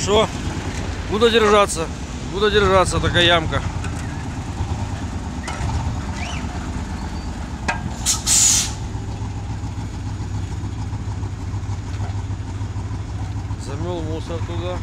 Что? Буду держаться. Буду держаться, такая ямка. Замел мусор туда.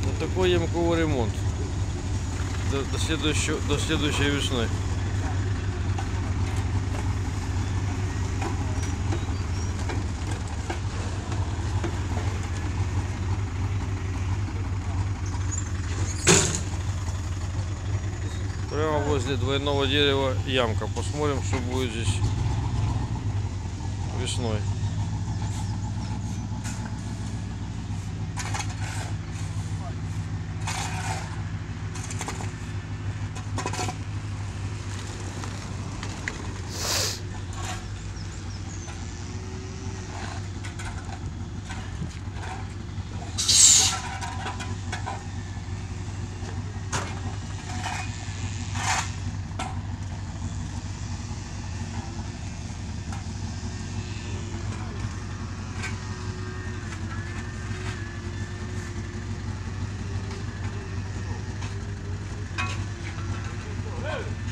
Вот такой ямковый ремонт до следующей весны. Прямо возле двойного дерева ямка. Посмотрим, что будет здесь весной.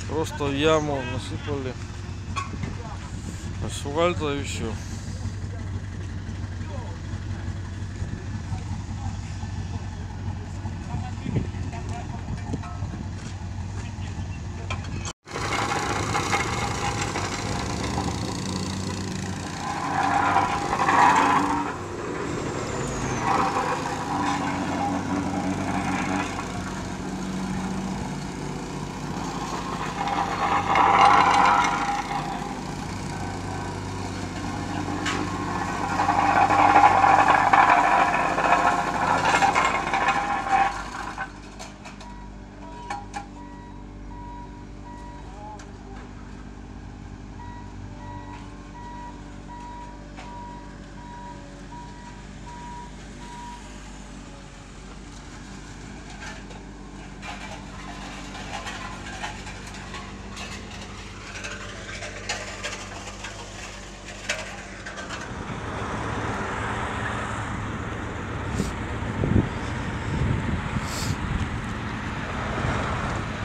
Просто в яму насыпали асфальта и все.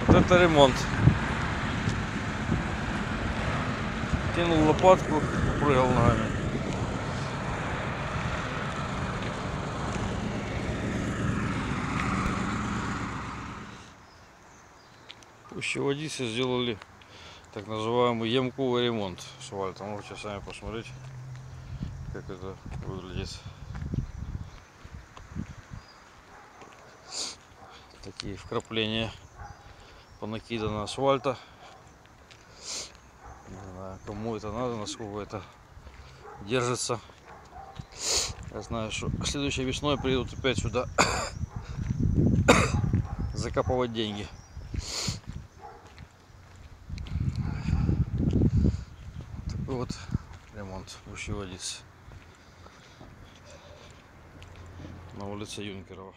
Вот это ремонт. Кинул лопатку, прыгал ногами. Пуще водицы сделали так называемый ямковый ремонт асфальтом. Можете сами посмотреть, как это выглядит. Такие вкрапления понакидано асфальта. Не знаю, кому это надо, насколько это держится. Я знаю, что следующей весной придут опять сюда закапывать деньги. Такой вот ремонт Пуще водицы на улице Юнкерова.